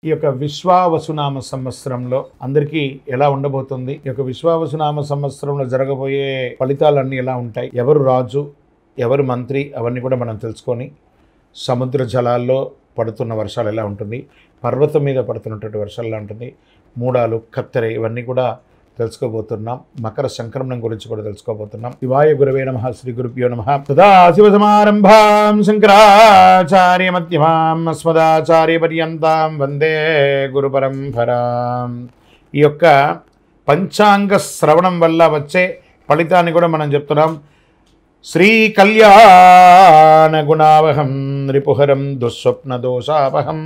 ఈ యొక్క విశ్వావసునామ సంవత్సరంలో అందరికీ ఎలా ఉండబోతుంది, ఈ యొక్క విశ్వావసునామ సంవత్సరంలో జరగబోయే ఫలితాలన్నీ ఎలా ఉంటాయి, ఎవరు రాజు ఎవరు మంత్రి అవన్నీ కూడా మనం తెలుసుకొని, సముద్ర జలాల్లో పడుతున్న వర్షాలు ఎలా ఉంటుంది, పర్వతం మీద పడుతున్నటువంటి వర్షాలు ఎలా ఉంటుంది, మూడాలు కత్తెర ఇవన్నీ కూడా తెలుసుకోబోతున్నాం. మకర సంక్రమణం గురించి కూడా తెలుసుకోబోతున్నాం. శివాయ గురవే నమః. శ్రీ గురుభ్యో నమః. సదాశివసమారంభాం శంకరాచార్య మధ్యమాం అస్మదాచార్య పర్యంతాం వందే గురు పరంపరాం. ఈ యొక్క పంచాంగ శ్రవణం వల్ల వచ్చే ఫలితాన్ని కూడా మనం చెప్తున్నాం. శ్రీ కళ్యాణ గుణావహం రిపుహరం దుస్వప్న దోషాపహం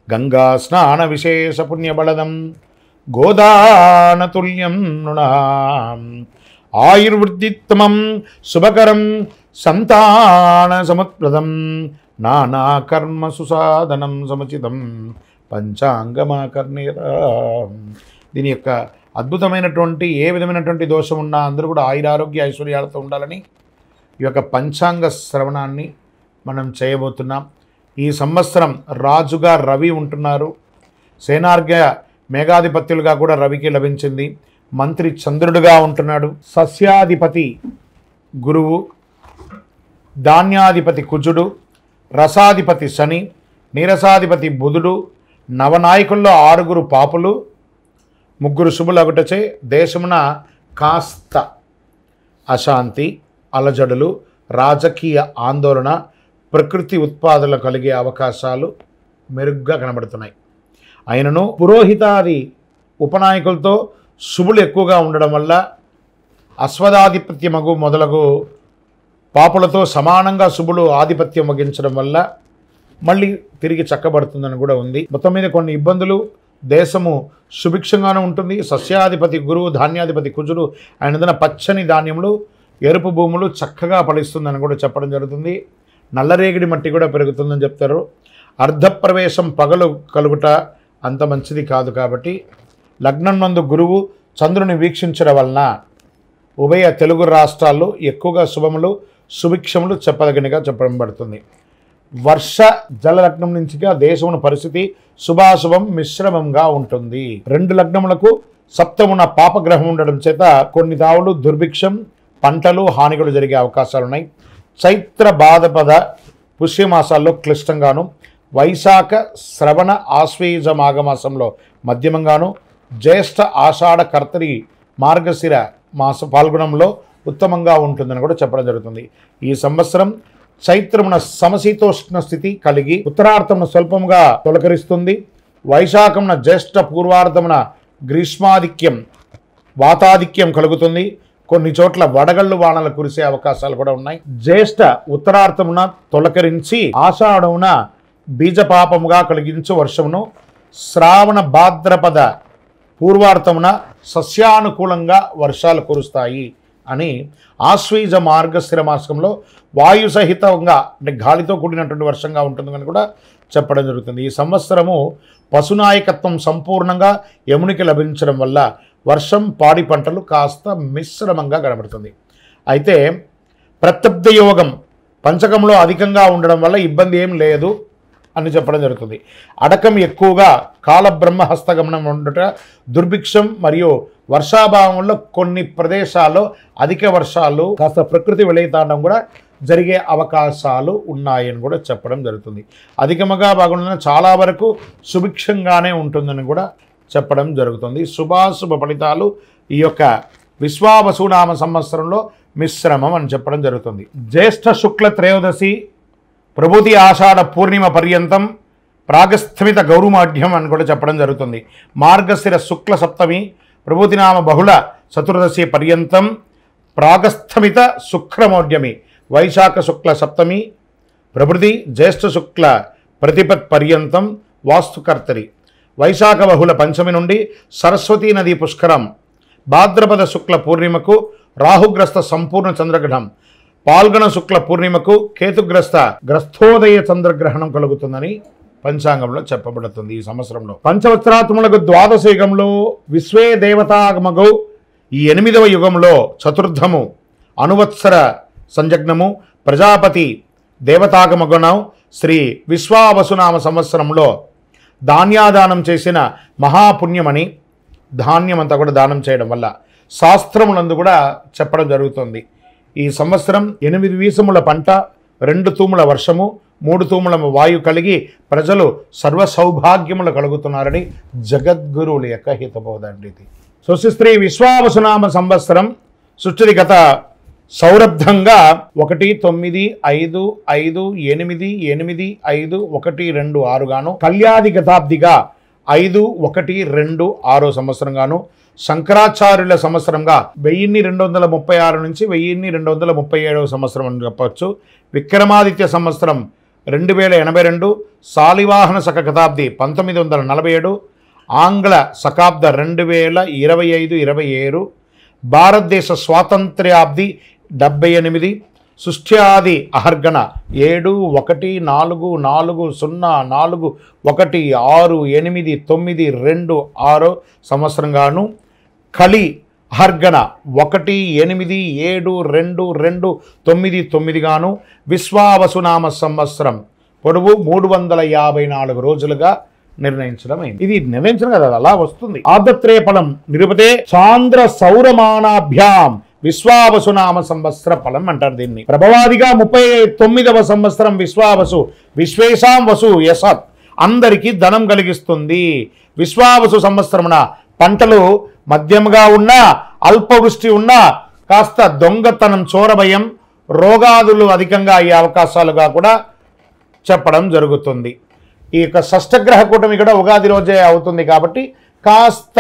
గంగా స్నాన విశేష పుణ్యబలదం గోదానతుల్యం నృణాం ఆయుర్వృద్ధిత్తమం శుభకరం సంతాన సముత్ప్రదం నానాకర్మ సుసాధనం సముచితం పంచాంగమాకర్ణీరాం. దీని యొక్క అద్భుతమైనటువంటి ఏ విధమైనటువంటి దోషం ఉన్నా అందరూ కూడా ఆయురారోగ్య ఐశ్వర్యాలతో ఉండాలని ఈ యొక్క పంచాంగ శ్రవణాన్ని మనం చేయబోతున్నాం. ఈ సంవత్సరం రాజుగా రవి ఉంటున్నారు. సేనార్ఘ్య మేఘాధిపత్యులుగా కూడా రవికి లభించింది. మంత్రి చంద్రుడుగా ఉంటున్నాడు. సస్యాధిపతి గురువు, ధాన్యాధిపతి కుజుడు, రసాధిపతి శని, నీరసాధిపతి బుధుడు, నవనాయకుల్లో 6 పాపులు, 3 శుభులగుటచే దేశమున కాస్త అశాంతి, అలజడులు, రాజకీయ ఆందోళన, ప్రకృతి ఉత్పాదనలు కలిగే అవకాశాలు మెరుగ్గా కనబడుతున్నాయి. అయినను పురోహితాది ఉపనాయకులతో శుభులు ఎక్కువగా ఉండడం వల్ల అశ్వదాధిపత్యమగు మొదలగు పాపులతో సమానంగా శుభులు ఆధిపత్యం వహించడం వల్ల మళ్ళీ తిరిగి చక్కబడుతుందని కూడా ఉంది. మొత్తం మీద కొన్ని ఇబ్బందులు, దేశము సుభిక్షంగానే ఉంటుంది. సస్యాధిపతి గురువు, ధాన్యాధిపతి కుజుడు, ఆయన పచ్చని ధాన్యములు, ఎరుపు భూములు చక్కగా ఫలిస్తుందని కూడా చెప్పడం జరుగుతుంది. నల్లరేగిడి మట్టి కూడా పెరుగుతుందని చెప్తారు. అర్ధప్రవేశం పగలు కలుగుట అంత మంచిది కాదు. కాబట్టి లగ్నం నందు గురువు చంద్రుని వీక్షించడం వలన ఉభయ తెలుగు రాష్ట్రాల్లో ఎక్కువగా శుభములు సుభిక్షములు చెప్పదగినగా చెప్పబడుతుంది. వర్ష జల లగ్నం నుంచిగా దేశమున పరిస్థితి శుభాశుభం మిశ్రమంగా ఉంటుంది. 2 లగ్నములకు సప్తమున పాపగ్రహం ఉండడం చేత కొన్ని తావులు దుర్భిక్షం, పంటలు హానిಗಳು జరిగే అవకాశాలున్నాయి. చైత్ర భాద్రపద పుష్యమాసాల్లో క్లిష్టంగాను, వైశాఖ శ్రవణ ఆశ్వయుజ మాఘమాసంలో మధ్యమంగాను, జ్యేష్ఠ ఆషాఢ కర్తరి మార్గశిర మాస పాల్గొనంలో ఉత్తమంగా ఉంటుందని కూడా చెప్పడం జరుగుతుంది. ఈ సంవత్సరం చైత్రమున సమశీతోష్ణ స్థితి కలిగి ఉత్తరార్థమున స్వల్పముగా తొలకరిస్తుంది. వైశాఖమున జ్యేష్ఠ పూర్వార్థమున గ్రీష్మాధిక్యం వాతాధిక్యం కలుగుతుంది. కొన్ని చోట్ల వడగళ్ళు వానలు కురిసే అవకాశాలు కూడా ఉన్నాయి. జ్యేష్ఠ ఉత్తరార్థమున తొలకరించి ఆషాఢమున బీజపాపముగా కలిగించు వర్షమును, శ్రావణ భాద్రపద పూర్వార్థమున సస్యానుకూలంగా వర్షాలు కురుస్తాయి అని ఆశ్వీజ మార్గశిర మాసంలో వాయు సహితంగా అంటే గాలితో కూడినటువంటి వర్షంగా ఉంటుందని కూడా చెప్పడం జరుగుతుంది. ఈ సంవత్సరము పశునాయకత్వం సంపూర్ణంగా యమునికి లభించడం వల్ల వర్షం, పాడి పంటలు కాస్త మిశ్రమంగా కనబడుతుంది. అయితే ప్రత్యబ్ధ యోగం పంచకంలో అధికంగా ఉండడం వల్ల ఇబ్బంది ఏం లేదు అని చెప్పడం జరుగుతుంది. అడకం ఎక్కువగా కాలబ్రహ్మ హస్తగమనం ఉండుట, దుర్భిక్షం మరియు వర్షాభావంలో కొన్ని ప్రదేశాల్లో అధిక వర్షాలు, కాస్త ప్రకృతి విలయతాండం కూడా జరిగే అవకాశాలు ఉన్నాయని కూడా చెప్పడం జరుగుతుంది. అధికముగా బాగుండ చాలా వరకు సుభిక్షంగానే ఉంటుందని కూడా చెప్పడం జరుగుతుంది. శుభాశుభ ఫలితాలు ఈ యొక్క విశ్వావసునామ సంవత్సరంలో మిశ్రమం అని చెప్పడం జరుగుతుంది. జ్యేష్ఠ శుక్ల త్రయోదశి ప్రభుతి ఆషాఢ పూర్ణిమ పర్యంతం ప్రాగస్థమిత గౌరుమాఢ్యం అని కూడా చెప్పడం జరుగుతుంది. మార్గశిర శుక్ల సప్తమి ప్రభుతినామ బహుళ చతుర్దశి పర్యంతం ప్రాగస్థమిత శుక్రమౌఢ్యమి వైశాఖ శుక్ల సప్తమి ప్రభృతి జ్యేష్ఠ శుక్ల ప్రతిపత్ పర్యంతం వాస్తుకర్తరి వైశాఖ బహుళ పంచమి నుండి సరస్వతీ నదీ పుష్కరం భాద్రపద శుక్ల పూర్ణిమకు రాహుగ్రస్త సంపూర్ణ చంద్రగ్రహణం, పాల్గొన శుక్ల పూర్ణిమకు గ్రస్థోదయ చంద్రగ్రహణం కలుగుతుందని పంచాంగంలో చెప్పబడుతుంది. ఈ సంవత్సరంలో పంచవత్సరాత్మలకు ద్వాదశ యుగంలో విశ్వే దేవతాగమగౌ, ఈ 8వ యుగంలో చతుర్థము అనువత్సర సంజగ్నము ప్రజాపతి దేవతాగమగుణం శ్రీ విశ్వావసునామ సంవత్సరంలో ధాన్యాదానం చేసిన మహాపుణ్యమని, ధాన్యం అంతా కూడా దానం చేయడం వల్ల శాస్త్రములందు కూడా చెప్పడం జరుగుతుంది. ఈ సంవత్సరం 8 వీసముల పంట, 2 తూముల వర్షము, 3 తూముల వాయు కలిగి ప్రజలు సర్వ సౌభాగ్యములు కలుగుతున్నారని జగద్గురువుల యొక్క హితబోధండి ఇది. స్వస్తి విశ్వావసునామ సంవత్సరం సుచరిగత సౌరబ్ధంగా 195588512 గాను, కళ్యాది గతాబ్దిగా 5126 సంవత్సరం గాను, శంకరాచార్యుల సంవత్సరంగా 1236 నుంచి 1237 సంవత్సరం అని చెప్పవచ్చు. విక్రమాదిత్య సంవత్సరం 2082, శాలివాహన శక శతాబ్ది 1947, ఆంగ్ల శకాబ్ద 2025-27, భారతదేశ స్వాతంత్ర్యాబ్ది 78, సృష్ట్యాది అహర్గణ 7140416892 సంవత్సరంగాను, కలి అహర్గణ 18722299 గాను, విశ్వావసునామ సంవత్సరం పొడవు 354 రోజులుగా నిర్ణయించడమైంది. ఇది నిర్ణయించడం కదా, అలా వస్తుంది. ఆదత్రేయ ఫలం నిరుపతే చాంద్ర సౌరమానాభ్యాం విశ్వావసునామ సంవత్సర ఫలం అంటారు దీన్ని. ప్రభవాదిగా 39వ సంవత్సరం విశ్వావసు, విశ్వేశాం వసు యసత్, అందరికీ ధనం కలిగిస్తుంది. విశ్వావసు సంవత్సరమున పంటలు మధ్యముగా ఉన్నా, అల్పవృష్టి ఉన్నా, కాస్త దొంగతనం, చోరభయం, రోగాదులు అధికంగా అయ్యే అవకాశాలుగా కూడా చెప్పడం జరుగుతుంది. ఈ యొక్క షష్టగ్రహ కూటమి కూడా ఉగాది రోజే అవుతుంది కాబట్టి కాస్త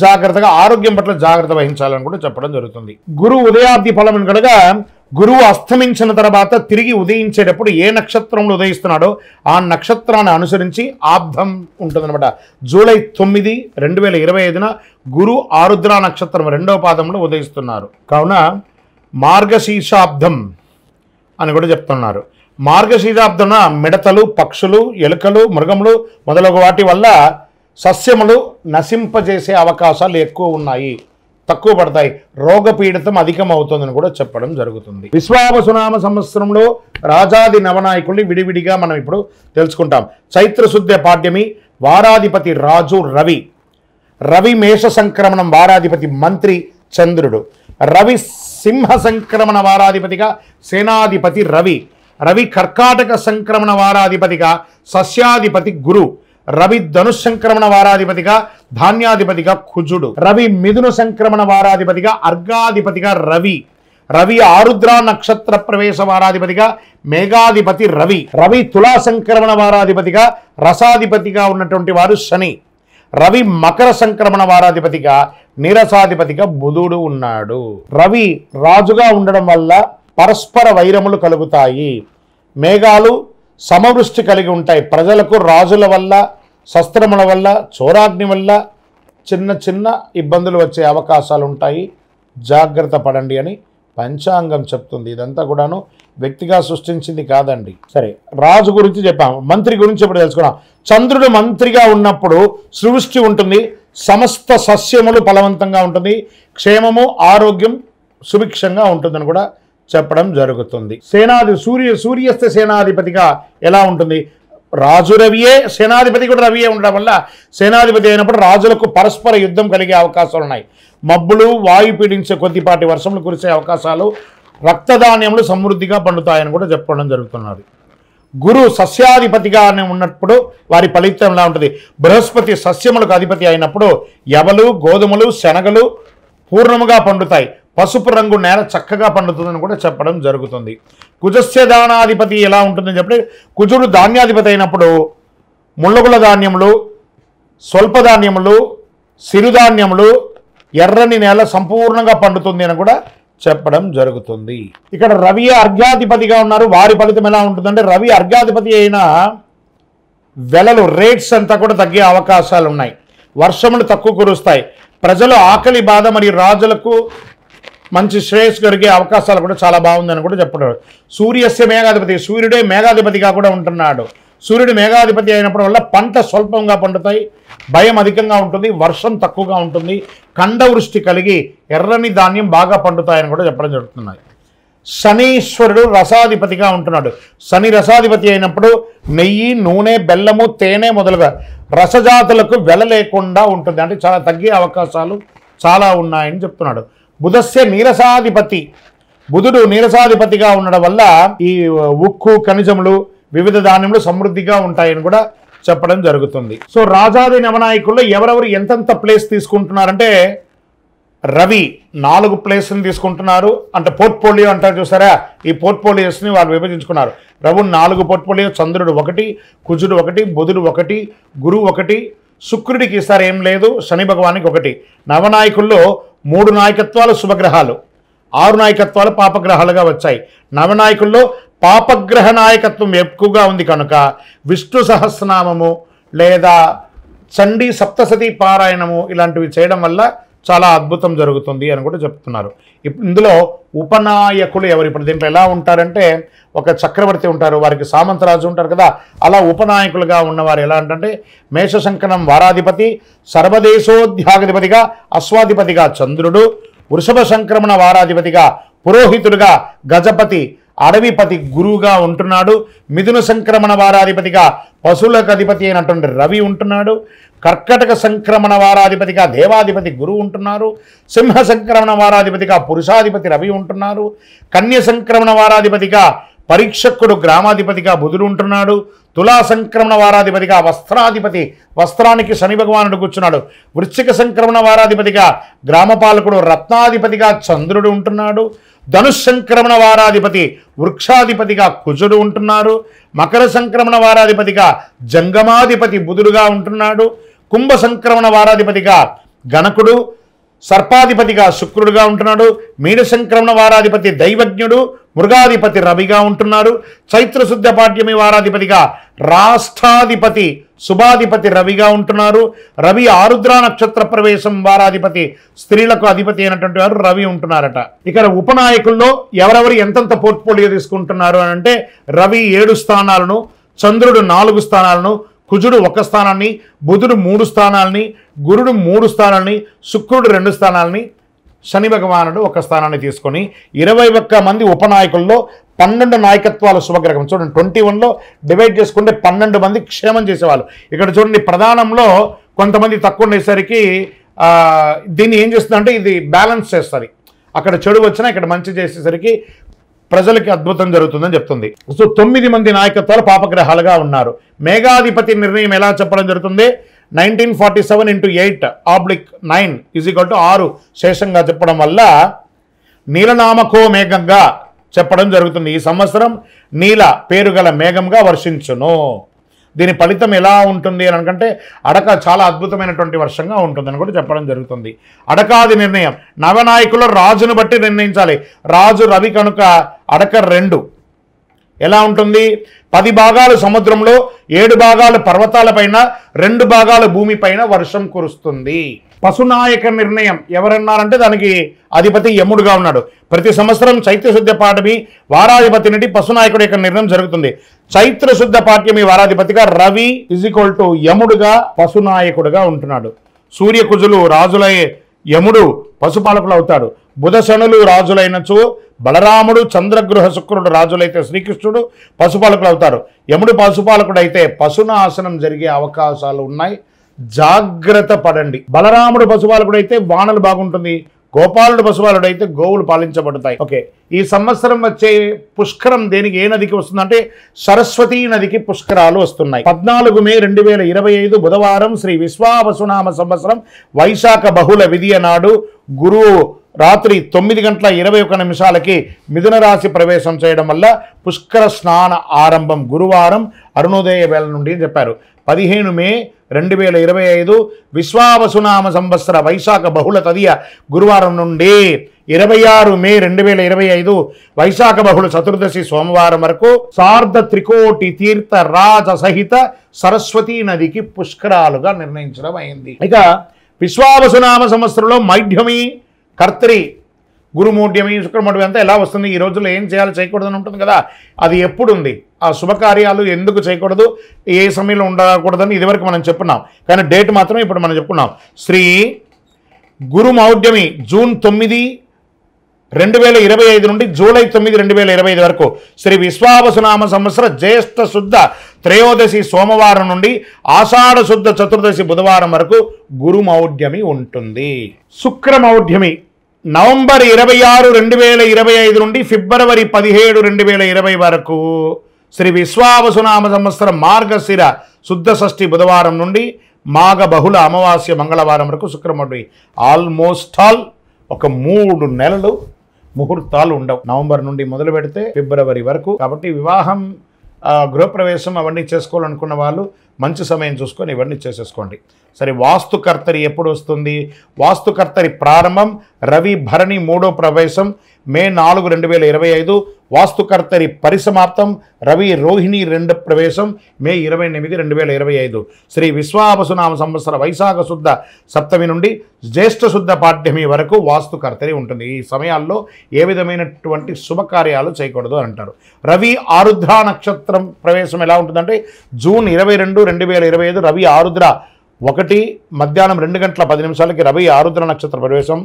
జాగ్రత్తగా, ఆరోగ్యం పట్ల జాగ్రత్త వహించాలని కూడా చెప్పడం జరుగుతుంది. గురువు ఉదయాబ్ది ఫలం కనుక గురువు అస్తమించిన తర్వాత తిరిగి ఉదయించేటప్పుడు ఏ నక్షత్రంలో ఉదయిస్తున్నాడో ఆ నక్షత్రాన్ని అనుసరించి ఆబ్దం ఉంటుందన్నమాట. జూలై 9, 2025న గురు ఆరుద్ర నక్షత్రం 2వ పాదంలో ఉదయిస్తున్నారు. కావున మార్గశీర్షాబ్దం అని కూడా చెప్తున్నారు. మార్గశీర్షాబ్దమున మిడతలు, పక్షులు, ఎలుకలు, మృగములు మొదలగు వాటి వల్ల సస్యములు నశింపజేసే అవకాశాలు ఎక్కువ ఉన్నాయి, తక్కువ పడతాయి, రోగపీడితం అధికం అవుతుందని కూడా చెప్పడం జరుగుతుంది. విశ్వావసునామ సంవత్సరంలో రాజాది నవనాయకుల్ని విడివిడిగా మనం ఇప్పుడు తెలుసుకుంటాం. చైత్రశుద్ధ పాడ్యమి, వారాధిపతి రాజు రవి. రవి మేష సంక్రమణం వారాధిపతి మంత్రి చంద్రుడు. రవి సింహ సంక్రమణ వారాధిపతిగా సేనాధిపతి రవి. రవి కర్కాటక సంక్రమణ వారాధిపతిగా సస్యాధిపతి గురు. రవి ధనుష్ సంక్రమణ వారాధిపతిగా ధాన్యాధిపతిగా కుజుడు. రవి మిథున సంక్రమణ వారాధిపతిగా అర్ఘాధిపతిగా రవి. రవి ఆరుద్ర నక్షత్ర ప్రవేశ వారాధిపతిగా మేఘాధిపతి రవి. రవి తులా సంక్రమణ వారాధిపతిగా రసాధిపతిగా ఉన్నటువంటి వారు శని. రవి మకర సంక్రమణ వారాధిపతిగా నీరసాధిపతిగా బుధుడు ఉన్నాడు. రవి రాజుగా ఉండడం వల్ల పరస్పర వైరములు కలుగుతాయి. మేఘాలు సమవృష్టి కలిగి ఉంటాయి. ప్రజలకు రాజుల వల్ల, శస్త్రముల వల్ల, చోరాగ్ని వల్ల చిన్న చిన్న ఇబ్బందులు వచ్చే అవకాశాలు ఉంటాయి, జాగ్రత్త పడండి అని పంచాంగం చెప్తుంది. ఇదంతా కూడాను వ్యక్తిగా సృష్టించింది కాదండి. సరే, రాజు గురించి చెప్పాము, మంత్రి గురించి ఇప్పుడు తెలుసుకున్నాం. చంద్రుడు మంత్రిగా ఉన్నప్పుడు సృష్టి ఉంటుంది, సమస్త సస్యములు ఫలవంతంగా ఉంటుంది, క్షేమము ఆరోగ్యం సుభిక్షంగా ఉంటుందని కూడా చెప్పడం జరుగుతుంది. సూర్యస్థ సేనాధిపతిగా ఎలా ఉంటుంది? రాజు రవియే, సేనాధిపతి కూడా రవియే ఉండడం వల్ల సేనాధిపతి అయినప్పుడు రాజులకు పరస్పర యుద్ధం కలిగే అవకాశాలు ఉన్నాయి. మబ్బులు, వాయు పీడించే కొద్దిపాటి వర్షములు కురిసే అవకాశాలు, రక్తధాన్యములు సమృద్ధిగా పండుతాయని కూడా చెప్పడం జరుగుతున్నది. గురు సస్యాధిపతిగా ఉన్నప్పుడు వారి ఫలితం ఎలా ఉంటుంది? బృహస్పతి సస్యములకు అధిపతి అయినప్పుడు యవలు, గోధుమలు, శనగలు పూర్ణముగా పండుతాయి. పసుపు రంగు నేల చక్కగా పండుతుందని కూడా చెప్పడం జరుగుతుంది. కుజస్య దానాధిపతి ఎలా ఉంటుందని చెప్పి, కుజుడు ధాన్యాధిపతి అయినప్పుడు ముళ్ళగుల ధాన్యములు, స్వల్పధాన్యములు, సిరుధాన్యములు, ఎర్రని నేల సంపూర్ణంగా పండుతుంది అని కూడా చెప్పడం జరుగుతుంది. ఇక్కడ రవి అర్ఘ్యాధిపతిగా ఉన్నారు. వారి ఫలితం ఎలా ఉంటుందంటే, రవి అర్ఘ్యాధిపతి అయిన వెలలు, రేట్స్ అంతా కూడా తగ్గే అవకాశాలు ఉన్నాయి. వర్షములు తక్కువ కురుస్తాయి. ప్రజలు ఆకలి బాధ మరియు రాజులకు మంచి శ్రేయస్సు కలిగే అవకాశాలు కూడా చాలా బాగుందని కూడా చెప్పడం. సూర్యస్య మేఘాధిపతి, సూర్యుడే మేఘాధిపతిగా కూడా ఉంటున్నాడు. సూర్యుడు మేఘాధిపతి అయినప్పుడు వల్ల పంట స్వల్పంగా పండుతాయి, భయం అధికంగా ఉంటుంది, వర్షం తక్కువగా ఉంటుంది, ఖండవృష్టి కలిగి ఎర్రని ధాన్యం బాగా పండుతాయని కూడా చెప్పడం జరుగుతున్నాయి. శనీశ్వరుడు రసాధిపతిగా ఉంటున్నాడు. శని రసాధిపతి అయినప్పుడు నెయ్యి, నూనె, బెల్లము, తేనె మొదలుగా రసజాతులకు వెల లేకుండా ఉంటుంది. అంటే చాలా తగ్గే అవకాశాలు చాలా ఉన్నాయని చెప్తున్నాడు. బుధస్య నీరసాధిపతి, బుధుడు నీరసాధిపతిగా ఉండడం వల్ల ఈ ఉక్కు, ఖనిజములు, వివిధ ధాన్యములు సమృద్ధిగా ఉంటాయని కూడా చెప్పడం జరుగుతుంది. సో రాజాది నవనాయకుల్లో ఎవరెవరు ఎంతెంత ప్లేస్ తీసుకుంటున్నారంటే రవి 4 ప్లేస్ని తీసుకుంటున్నారు. అంటే పోర్ట్ఫోలియో అంటారు చూసారా, ఈ పోర్ట్ఫోలియోస్ని వాళ్ళు విభజించుకున్నారు. రవి 4 పోర్ట్ఫోలియో, చంద్రుడు 1, కుజుడు 1, బుధుడు 1, గురువు 1, శుక్రుడికి ఈసారి ఏం లేదు, శని భగవానికి 1. నవనాయకుల్లో 3 నాయకత్వాలు శుభగ్రహాలు, 6 నాయకత్వాలు పాపగ్రహాలుగా వచ్చాయి. నవనాయకుల్లో పాపగ్రహ నాయకత్వం ఎక్కువగా ఉంది కనుక విష్ణు సహస్రనామము లేదా చండీ సప్తసతి పారాయణము ఇలాంటివి చేయడం వల్ల చాలా అద్భుతం జరుగుతుంది అని కూడా చెప్తున్నారు. ఇందులో ఉపనాయకులు ఎవరు? ఇప్పుడు దీంట్లో ఎలా ఉంటారంటే ఒక చక్రవర్తి ఉంటారు, వారికి సామంతరాజు ఉంటారు కదా, అలా ఉపనాయకులుగా ఉన్నవారు ఎలా అంటే మేషశంకరం వారాధిపతి, సర్వదేశోధ్యాధిపతిగా అశ్వాధిపతిగా చంద్రుడు, వృషభ సంక్రమణ వారాధిపతిగా పురోహితుడుగా గజపతి అడవిపతి గురువుగా ఉంటున్నాడు. మిథున సంక్రమణ వారాధిపతిగా పశువులకు అధిపతి అయినటువంటి రవి ఉంటున్నాడు. కర్కటక సంక్రమణ వారాధిపతిగా దేవాధిపతి గురువు ఉంటున్నారు. సింహ సంక్రమణ వారాధిపతిగా పురుషాధిపతి రవి ఉంటున్నారు. కన్య సంక్రమణ వారాధిపతిగా పరీక్షకుడు గ్రామాధిపతిగా బుధుడు ఉంటున్నాడు. తులా సంక్రమణ వారాధిపతిగా వస్త్రాధిపతి, వస్త్రానికి శని భగవానుడు కూర్చున్నాడు. వృశ్చిక సంక్రమణ వారాధిపతిగా గ్రామపాలకుడు రత్నాధిపతిగా చంద్రుడు ఉంటున్నాడు. ధనుష్ సంక్రమణ వారాధిపతి వృక్షాధిపతిగా కుజుడు ఉంటున్నారు. మకర సంక్రమణ వారాధిపతిగా జంగమాధిపతి బుధుడుగా ఉంటున్నాడు. కుంభ సంక్రమణ వారాధిపతిగా గణకుడు, సర్పాధిపతిగా శుక్రుడుగా ఉంటున్నాడు. మీన సంక్రమణ వారాధిపతి దైవజ్ఞుడు, మృగాధిపతి రవిగా ఉంటున్నారు. చైత్రశుద్ధ పాడ్యమి వారాధిపతిగా రాష్ట్రాధిపతి శుభాధిపతి రవిగా ఉంటున్నారు. రవి ఆరుద్ర నక్షత్ర ప్రవేశం వారాధిపతి స్త్రీలకు అధిపతి అయినటువంటి వారు రవి ఉంటున్నారట. ఇక్కడ ఉపనాయకుల్లో ఎవరెవరు ఎంతెంత పోర్ట్ఫోలియో తీసుకుంటున్నారు అని అంటే రవి 7 స్థానాలను, చంద్రుడు 4 స్థానాలను, కుజుడు 1 స్థానాన్ని, బుధుడు 3 స్థానాలని, గురుడు 3 స్థానాలని, శుక్రుడు 2 స్థానాలని, శని భగవానుడు 1 స్థానాన్ని తీసుకొని 21 మంది ఉపనాయకుల్లో 12 నాయకత్వాలు శుభగ్రహం. చూడండి 21లో డివైడ్ చేసుకుంటే 12 మంది క్షేమం చేసేవాళ్ళు. ఇక్కడ చూడండి ప్రధానంలో కొంతమంది తక్కువ ఉండేసరికి దీన్ని ఏం చేస్తుందంటే ఇది బ్యాలెన్స్ చేస్తుంది. అక్కడ చెడు వచ్చినా ఇక్కడ మంచి చేసేసరికి ప్రజలకి అద్భుతం జరుగుతుందని చెప్తుంది. సో 9 మంది నాయకత్వాలు పాపగ్రహాలుగా ఉన్నారు. మేఘాధిపతి నిర్ణయం ఎలా చెప్పడం జరుగుతుంది? 1947 × 8/9 = 6 శేషంగా చెప్పడం వల్ల నీలనామకో మేఘంగా చెప్పడం జరుగుతుంది. ఈ సంవత్సరం నీల పేరు గల మేఘంగా వర్షించును. దీని ఫలితం ఎలా ఉంటుంది అని అనుకంటే అడక చాలా అద్భుతమైనటువంటి వర్షంగా ఉంటుందని కూడా చెప్పడం జరుగుతుంది. అడకాది నిర్ణయం నవనాయకుల రాజును బట్టి నిర్ణయించాలి. రాజు రవి కనుక అడక 2 ఎలా ఉంటుంది? 10 భాగాలు సముద్రంలో, 7 భాగాలు పర్వతాలపైన, 2 భాగాలు భూమిపైన వర్షం కురుస్తుంది. పశునాయక నిర్ణయం ఎవరన్నారంటే దానికి అధిపతి యముడుగా ఉన్నాడు. ప్రతి సంవత్సరం చైత్రశుద్ధ పాఠమి వారాధిపతి నుండి పశునాయకుడి యొక్క నిర్ణయం జరుగుతుంది. చైత్రశుద్ధ పాఠ్యమి వారాధిపతిగా రవి = యముడుగా పశునాయకుడుగా ఉంటున్నాడు. సూర్యకుజులు రాజులై యముడు పశుపాలకులు అవుతాడు. బుధ శనులు రాజులైనచో బలరాముడు, చంద్రగృహ శుక్రుడు రాజులైతే శ్రీకృష్ణుడు పశుపాలకులు అవుతారు. యముడు పశుపాలకుడు అయితే పశునాశనం జరిగే అవకాశాలు ఉన్నాయి, జాగ్రత్త పడండి. బలరాముడు పశుపాలకుడు అయితే వానలు బాగుంటుంది, గోపాలుడు పశుపాలుడు అయితే గోవులు పాలించబడతాయి. ఓకే, ఈ సంవత్సరం వచ్చే పుష్కరం దేనికి ఏ నదికి వస్తుందంటే సరస్వతీ నదికి పుష్కరాలు వస్తున్నాయి. 14 మే 2025 బుధవారం శ్రీ విశ్వావసునామ సంవత్సరం వైశాఖ బహుళ విధియ నాడు గురువు రాత్రి 9:21 మిథున రాశి ప్రవేశం చేయడం వల్ల పుష్కర స్నాన ఆరంభం గురువారం అరుణోదయ వేళ నుండి అని చెప్పారు. 15 మే 2025 విశ్వావసునామ సంవత్సర వైశాఖ బహుళ తదియ గురువారం నుండి 26 మే 2025 వైశాఖ బహుళ చతుర్దశి సోమవారం వరకు సార్ధ త్రికోటి తీర్థ రాజ సహిత సరస్వతీ నదికి పుష్కరాలుగా నిర్ణయించడం అయింది. ఇక విశ్వావసునామ సంవత్సరంలో మైఢ్యమి, కర్తరి, గురుమూఢ్యమి, శుక్రమూఢ్యమి అంతా ఎలా వస్తుంది, ఈ రోజుల్లో ఏం చేయాలి చేయకూడదని ఉంటుంది కదా, అది ఎప్పుడు ఉంది, ఆ శుభకార్యాలు ఎందుకు చేయకూడదు, ఏ సమయంలో ఉండకూడదని ఇదివరకు మనం చెప్పున్నాం. కానీ డేట్ మాత్రం ఇప్పుడు మనం చెప్పుకున్నాం. శ్రీ గురుమౌఢ్యమి జూన్ 9 2025 నుండి జూలై 9, 2025 వరకు శ్రీ విశ్వావసునామ సంవత్సర జ్యేష్ఠ శుద్ధ త్రయోదశి సోమవారం నుండి ఆషాఢ శుద్ధ చతుర్దశి బుధవారం వరకు గురుమౌఢ్యమి ఉంటుంది. శుక్రమౌఢ్యమి నవంబర్ 26, 2025 నుండి ఫిబ్రవరి 17, 2020 వరకు శ్రీ విశ్వావసునామ సంవత్సరం మార్గశిర శుద్ధ షష్ఠి బుధవారం నుండి మాఘ బహుళ అమావాస్య మంగళవారం వరకు శుక్రమౌఢ్యమి. ఆల్మోస్ట్ ఆల్ ఒక 3 నెలలు ముహూర్తాలు ఉండవు. నవంబర్ నుండి మొదలు పెడితే ఫిబ్రవరి వరకు. కాబట్టి వివాహం, గృహప్రవేశం అవన్నీ చేసుకోవాలనుకున్న వాళ్ళు మంచి సమయం చూసుకొని ఇవన్నీ చేసేసుకోండి. సరే, వాస్తుకర్తరి ఎప్పుడు వస్తుంది? వాస్తుకర్తరి ప్రారంభం రవి భరణి 3వ ప్రవేశం మే 4, 2025. వాస్తుకర్తరి పరిసమాప్తం రవి రోహిణి 2వ ప్రవేశం మే 28, 2025. శ్రీ విశ్వావసునామ సంవత్సర వైశాఖ శుద్ధ సప్తమి నుండి జ్యేష్ఠ శుద్ధ పాడ్యమి వరకు వాస్తుకర్తరి ఉంటుంది. ఈ సమయాల్లో ఏ విధమైనటువంటి శుభకార్యాలు చేయకూడదు అంటారు. రవి ఆరుద్ర నక్షత్రం ప్రవేశం ఎలా ఉంటుందంటే జూన్ 22, 2025 రవి ఆరుద్ర 1 మధ్యాహ్నం 2 గంటల 10 నిమిషాలకి రవి ఆరుద్ర నక్షత్ర ప్రవేశం.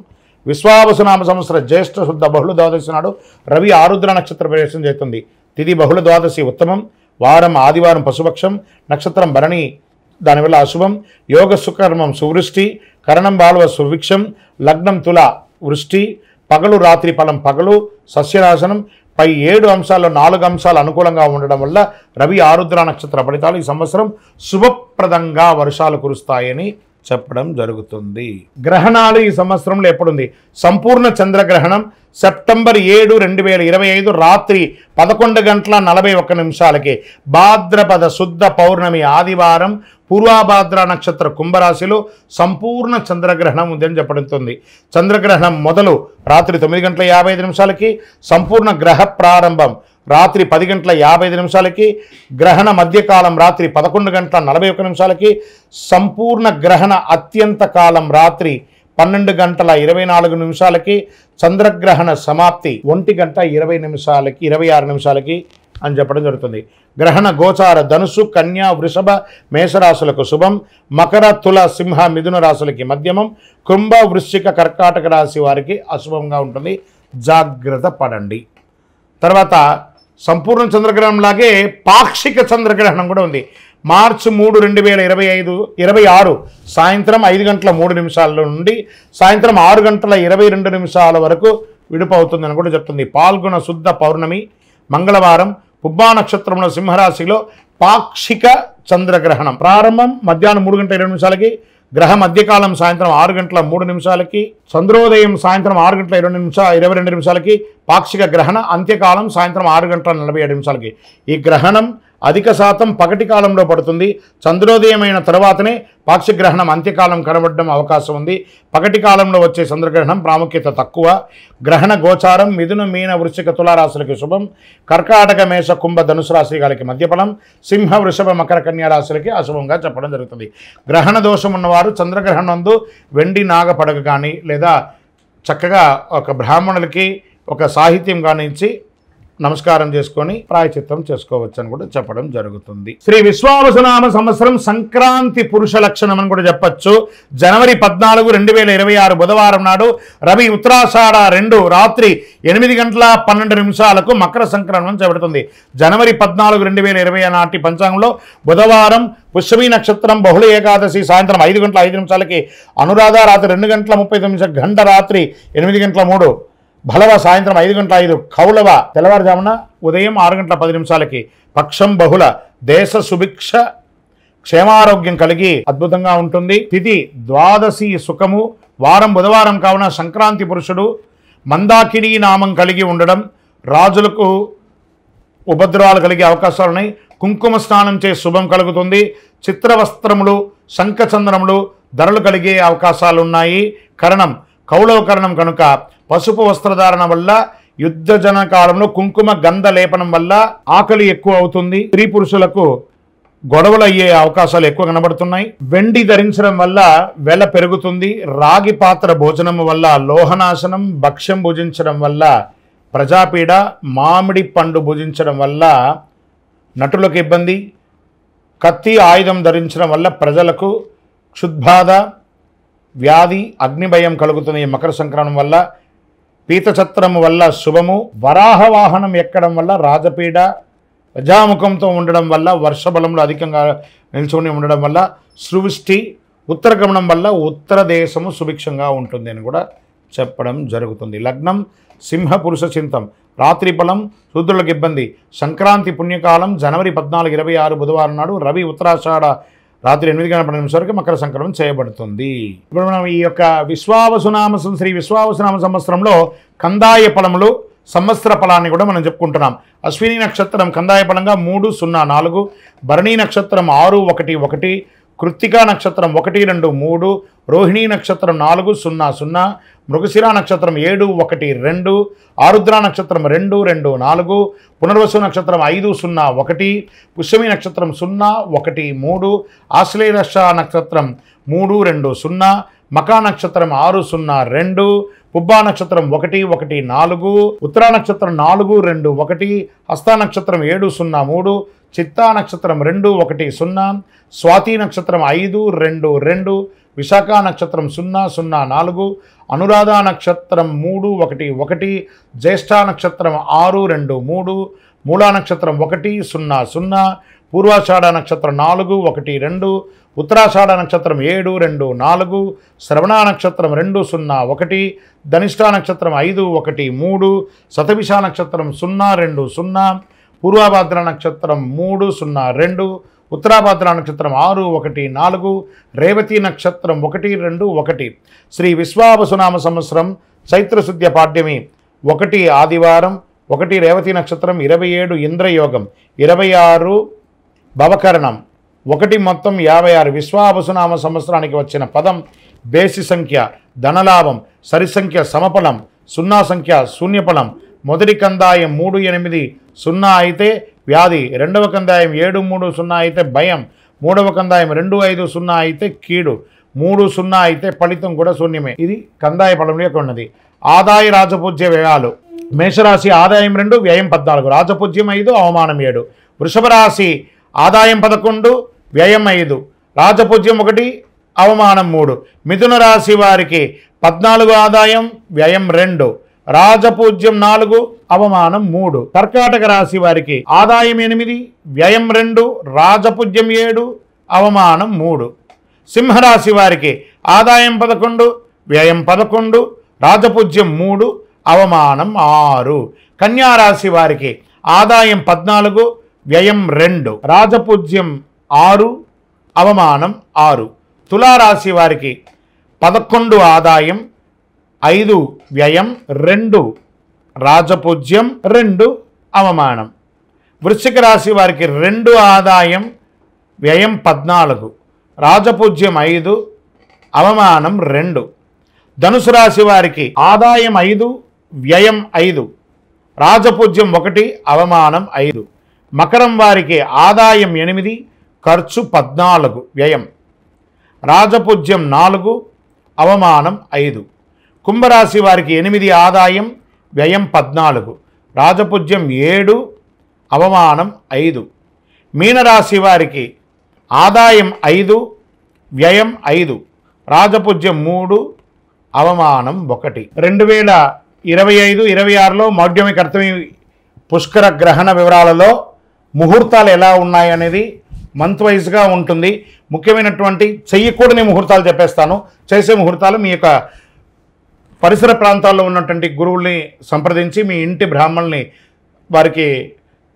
విశ్వావసునామ సంవత్సర జ్యేష్ఠ శుద్ధ బహుళ ద్వాదశి నాడు రవి ఆరుద్ర నక్షత్ర ప్రవేశం చేస్తుంది. తిథి బహుళ ద్వాదశి ఉత్తమం, వారం ఆదివారం పశుపక్షం, నక్షత్రం భరణి దానివల్ల అశుభం, యోగ సుకర్మం సువృష్టి, కరణం బాలువ సువిక్షం, లగ్నం తుల వృష్టి, పగలు రాత్రి ఫలం పగలు, సస్యనాశనం. పై 7 అంశాల్లో 4 అంశాలు అనుకూలంగా ఉండడం వల్ల రవి ఆరుద్ర నక్షత్ర ఫలితాలు ఈ సంవత్సరం శుభప్రదంగా వర్షాలు కురుస్తాయని చెప్పడం జరుగుతుంది. గ్రహణాలు ఈ సంవత్సరంలో ఎప్పుడుంది? సంపూర్ణ చంద్రగ్రహణం సెప్టెంబర్ 7, 2025 రాత్రి 11 గంటల 41 నిమిషాలకి భాద్రపద శుద్ధ పౌర్ణమి ఆదివారం పూర్వాభాద్ర నక్షత్ర కుంభరాశిలో సంపూర్ణ చంద్రగ్రహణం ఉందని చెప్పబడుతుంది. చంద్రగ్రహణం మొదలు రాత్రి 9 గంటల 55 నిమిషాలకి, సంపూర్ణ గ్రహ ప్రారంభం రాత్రి 10 గంటల 55 నిమిషాలకి, గ్రహణ మధ్యకాలం రాత్రి 11 గంటల 41 నిమిషాలకి, సంపూర్ణ గ్రహణ అత్యంత కాలం రాత్రి 12 గంటల 24 నిమిషాలకి, చంద్రగ్రహణ సమాప్తి 1 గంట 26 నిమిషాలకి అని చెప్పడం జరుగుతుంది. గ్రహణ గోచార ధనుసు, కన్యా, వృషభ, మేషరాశులకు శుభం, మకర, తుల, సింహ, మిథున రాశులకి మధ్యమం, కుంభ, వృశ్చిక, కర్కాటక రాశి వారికి అశుభంగా ఉంటుంది. జాగ్రత్త పడండి. తర్వాత సంపూర్ణ చంద్రగ్రహణం లాగే పాక్షిక చంద్రగ్రహణం కూడా ఉంది. మార్చి 3, 2026 సాయంత్రం 5 గంటల 3 నిమిషాల నుండి సాయంత్రం 6 గంటల 22 నిమిషాల వరకు విడుపవుతుందని కూడా చెప్తుంది. పాల్గొన శుద్ధ పౌర్ణమి మంగళవారం పుబ్బా నక్షత్రంలో సింహరాశిలో పాక్షిక చంద్రగ్రహణం ప్రారంభం మధ్యాహ్నం 3 గంటల 20 నిమిషాలకి, గ్రహ మధ్యకాలం సాయంత్రం 6 గంటల 3 నిమిషాలకి, చంద్రోదయం సాయంత్రం 6 గంటల 22 నిమిషాలకి, పాక్షిక గ్రహణ అంత్యకాలం సాయంత్రం 6 గంటల 47 నిమిషాలకి. ఈ గ్రహణం అధిక శాతం పగటి కాలంలో పడుతుంది. చంద్రోదయమైన తర్వాతనే పాక్షిక గ్రహణం అంత్యకాలం కనబడడం అవకాశం ఉంది. పగటి కాలంలో వచ్చే చంద్రగ్రహణం ప్రాముఖ్యత తక్కువ. గ్రహణ గోచారం మిథున, మీన, వృశ్చిక, తులారాశులకి శుభం, కర్కాటక, మేష, కుంభ, ధనుసు రాశి గారికి మధ్యఫలం, సింహ, వృషభ, మకర, కన్యా రాశులకి అశుభంగా చెప్పడం జరుగుతుంది. గ్రహణ దోషం ఉన్నవారు చంద్రగ్రహణం నందు వెండి నాగ పడగ కానీ లేదా చక్కగా ఒక బ్రాహ్మణులకి ఒక సాహిత్యం కానీ ఇచ్చి నమస్కారం చేసుకొని ప్రాయచిత్తం చేసుకోవచ్చు అని కూడా చెప్పడం జరుగుతుంది. శ్రీ విశ్వావసునామ సంవత్సరం సంక్రాంతి పురుష లక్షణం అని కూడా చెప్పచ్చు. జనవరి 14, 2026 బుధవారం నాడు రవి ఉత్తరాషాఢ 2 రాత్రి 8 గంటల 12 నిమిషాలకు మకర సంక్రమణం చేపడుతుంది. జనవరి 14, 2020 నాటి పంచాంగంలో బుధవారం పుష్యమి నక్షత్రం బహుళ ఏకాదశి సాయంత్రం 5 గంటల 5 నిమిషాలకి, అనురాధ రాత్రి 2 గంటల 30 నిమిషాలు, గంట రాత్రి 8 గంటల 3, భలవ సాయంత్రం 5 గంటల 5, కౌలవ తెల్లవారుజామున ఉదయం 6 గంటల 10 నిమిషాలకి, పక్షం బహుళ, దేశ సుభిక్ష క్షేమారోగ్యం కలిగి అద్భుతంగా ఉంటుంది. తిథి ద్వాదశి సుఖము, వారం బుధవారం కావున సంక్రాంతి పురుషుడు, మందాకిని నామం కలిగి ఉండడం, రాజులకు ఉపద్రవాలు కలిగే అవకాశాలున్నాయి. కుంకుమ స్నానం చే శుభం కలుగుతుంది. చిత్రవస్త్రములు, శంఖచంద్రములు ధరలు కలిగే అవకాశాలున్నాయి. కరణం కౌలవ కరణం కనుక పసుపు వస్త్రధారణ వల్ల, యుద్ధజన కాలంలో కుంకుమ గంధ లేపనం వల్ల ఆకలి ఎక్కువ అవుతుంది. స్త్రీ పురుషులకు గొడవలు అయ్యే అవకాశాలు ఎక్కువ కనబడుతున్నాయి. వెండి ధరించడం వల్ల వెల పెరుగుతుంది. రాగి పాత్ర భోజనం వల్ల లోహనాశనం, భక్ష్యం భుజించడం వల్ల ప్రజాపీడ, మామిడి పండు భుజించడం వల్ల నటులకు ఇబ్బంది, కత్తి ఆయుధం ధరించడం వల్ల ప్రజలకు క్షుద్బాధ, వ్యాధి, అగ్నిభయం కలుగుతుంది. ఈ మకర సంక్రమణం వల్ల పీతఛత్రము వల్ల శుభము, వరాహ వాహనం ఎక్కడం వల్ల రాజపీడ, ప్రజాముఖంతో ఉండడం వల్ల వర్షబలంలో అధికంగా నిల్చుని ఉండడం వల్ల సృష్టి, ఉత్తరగమనం వల్ల ఉత్తర దేశము సుభిక్షంగా ఉంటుంది అని కూడా చెప్పడం జరుగుతుంది. లగ్నం సింహ పురుష చింతం, రాత్రి ఫలం శూద్రులకు ఇబ్బంది, సంక్రాంతి పుణ్యకాలం జనవరి 14, 26 బుధవారం నాడు, రవి ఉత్తరాషాఢ రాత్రి 8:12 వరకు మకర సంక్రమణం చేయబడుతుంది. ఇప్పుడు మనం ఈ యొక్క విశ్వావసునామ శ్రీ విశ్వావసునామ సంవత్సరంలో కందాయ ఫలములు సంవత్సర ఫలాన్ని కూడా మనం చెప్పుకుంటున్నాం. అశ్విని నక్షత్రం కందాయ ఫలంగా 304, భరణీ నక్షత్రం 611, కృత్తికా నక్షత్రం 123, రోహిణీ నక్షత్రం 400, మృగశిర నక్షత్రం 712, ఆరుద్ర నక్షత్రం 224, పునర్వసు నక్షత్రం 501, పుష్యమి నక్షత్రం 013, ఆశ్లేష నక్షత్రం 320, మకా నక్షత్రం 602, పుబ్బా నక్షత్రం 114, ఉత్తరా నక్షత్రం 421, హస్తా నక్షత్రం 703, చిత్తా నక్షత్రం 210, స్వాతి నక్షత్రం 522, విశాఖ నక్షత్రం 004, అనురాధ నక్షత్రం 311, జ్యేష్ఠ నక్షత్రం 623, మూలా నక్షత్రం 100, పూర్వాషాఢ నక్షత్రం 412, ఉత్తరాషాఢ నక్షత్రం 724, శ్రవణ నక్షత్రం 201, ధనిష్ఠ నక్షత్రం 513, శతభిష నక్షత్రం 020, పూర్వభాద్ర నక్షత్రం 302, ఉత్తరాభాద్ర నక్షత్రం 614, రేవతి నక్షత్రం 121. శ్రీ విశ్వావసునామ సంవత్సరం చైత్రశుద్ధ్య పాడ్యమి 1 ఆదివారం, 1 రేవతి నక్షత్రం, 27 ఇంద్రయోగం, 26 భవకరణం, 1 మొత్తం 56. విశ్వావసునామ సంవత్సరానికి వచ్చిన పదం బేసి సంఖ్య ధనలాభం, సరి సంఖ్య సమఫలం, 0 సంఖ్య శూన్యఫలం. మొదటి కందాయం 380 అయితే వ్యాధి, రెండవ కందాయం 730 అయితే భయం, మూడవ కందాయం 250 అయితే కీడు, 30 అయితే ఫలితం కూడా శూన్యమే. ఇది కందాయ ఫలం యొక్క ఉన్నది. ఆదాయ రాజపూజ్య వ్యయాలు, మేషరాశి ఆదాయం 2, వ్యయం 14, రాజపూజ్యం 5, అవమానం 7. వృషభ రాశి ఆదాయం 11, వ్యయం 5, రాజపూజ్యం 1, అవమానం 3. మిథున రాశి వారికి 14 ఆదాయం, వ్యయం 2, రాజపూజ్యం 4, అవమానం 3. కర్కాటక రాశి వారికి ఆదాయం 8, వ్యయం 2, రాజపూజ్యం 7, అవమానం 3. సింహరాశి వారికి ఆదాయం 11, వ్యయం 11, రాజపూజ్యం 3, అవమానం 6. కన్యారాశి వారికి ఆదాయం 14, వ్యయం 2, రాజపూజ్యం 6, అవమానం 6. తులారాశి వారికి 11 ఆదాయం, 5 వ్యయం, 2 రాజపూజ్యం, 2 అవమానం. వృశ్చిక రాశి వారికి 2 ఆదాయం, వ్యయం 14, రాజపూజ్యం 5, అవమానం 2. ధనుసు రాశి వారికి ఆదాయం 5, వ్యయం 5, రాజపూజ్యం 1, అవమానం 5. మకరం వారికి ఆదాయం 8, ఖర్చు 14, వ్యయం, రాజపూజ్యం 4, అవమానం 5. కుంభరాశి వారికి 8 ఆదాయం, వ్యయం 14, రాజపూజ్యం 7, అవమానం 5. మీనరాశి వారికి ఆదాయం 5, వ్యయం 5, రాజపూజ్యం 3, అవమానం 1. 2025-26లో మౌఢ్యమి కర్తమి పుష్కర గ్రహణ వివరాలలో ముహూర్తాలు ఎలా ఉన్నాయనేది మంత్ వైజ్గా ఉంటుంది. ముఖ్యమైనటువంటి చెయ్యకూడని ముహూర్తాలు చెప్పేస్తాను. చేసే ముహూర్తాలు మీ యొక్క పరిసర ప్రాంతాల్లో ఉన్నటువంటి గురువుల్ని సంప్రదించి మీ ఇంటి బ్రాహ్మణుల్ని వారికి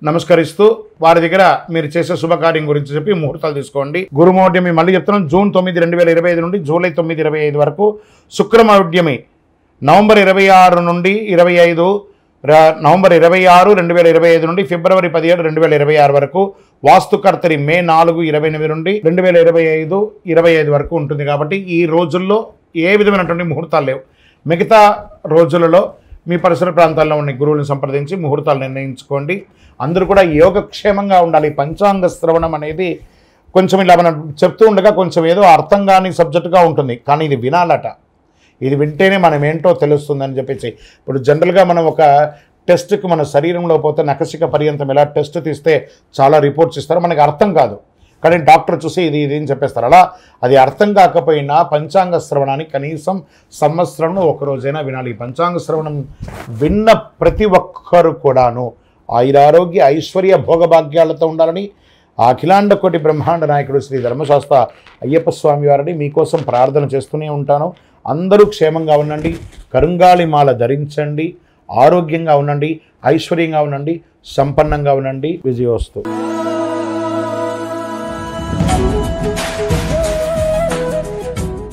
నమస్కరిస్తూ వారి దగ్గర మీరు చేసే శుభకార్యం గురించి చెప్పి ముహూర్తాలు తీసుకోండి. గురుమౌఢ్యమి మళ్ళీ చెప్తున్నాం, జూన్ 9, 2025 నుండి జూలై 9, 2025 వరకు. శుక్రమౌఢ్యమి నవంబర్ 26 నుండి 25, నవంబర్ 26, 2025 నుండి ఫిబ్రవరి 17, 2026 వరకు. వాస్తుకర్తరి మే 4, 28 నుండి 2025, 25 వరకు ఉంటుంది. కాబట్టి ఈ రోజుల్లో ఏ విధమైనటువంటి ముహూర్తాలు లేవు. మిగతా రోజులలో మీ పరిసర ప్రాంతాల్లో ఉన్న గురువులను సంప్రదించి ముహూర్తాలు నిర్ణయించుకోండి. అందరూ కూడా యోగక్షేమంగా ఉండాలి. పంచాంగ శ్రవణం అనేది కొంచెం ఇలా మనం చెప్తూ ఉండగా కొంచెం ఏదో అర్థం కాని సబ్జెక్టుగా ఉంటుంది, కానీ ఇది వినాలట. ఇది వింటేనే మనం ఏంటో తెలుస్తుందని చెప్పేసి. ఇప్పుడు జనరల్గా మనం ఒక టెస్ట్కి మన శరీరంలో పోతే నఖశిక పర్యంతం ఎలా టెస్ట్ తీస్తే చాలా రిపోర్ట్స్ ఇస్తారు, మనకి అర్థం కాదు. కానీ డాక్టర్ చూసి ఇది ఇది అని చెప్పేస్తారు. అలా అది అర్థం కాకపోయినా పంచాంగ శ్రవణాన్ని కనీసం సంవత్సరంలో ఒకరోజైనా వినాలి. ఈ పంచాంగ శ్రవణం విన్న ప్రతి ఒక్కరు కూడాను ఆయురారోగ్య ఐశ్వర్య భోగభాగ్యాలతో ఉండాలని అఖిలాండ కోటి బ్రహ్మాండ నాయకుడు శ్రీ ధర్మశాస్త్ర అయ్యప్ప స్వామి వారిని మీకోసం ప్రార్థన చేస్తూనే ఉంటాను. అందరూ క్షేమంగా ఉండండి, కరుంగాళి మాల ధరించండి, ఆరోగ్యంగా ఉండండి, ఐశ్వర్యంగా ఉండండి, సంపన్నంగా ఉండండి. విజయోస్తు.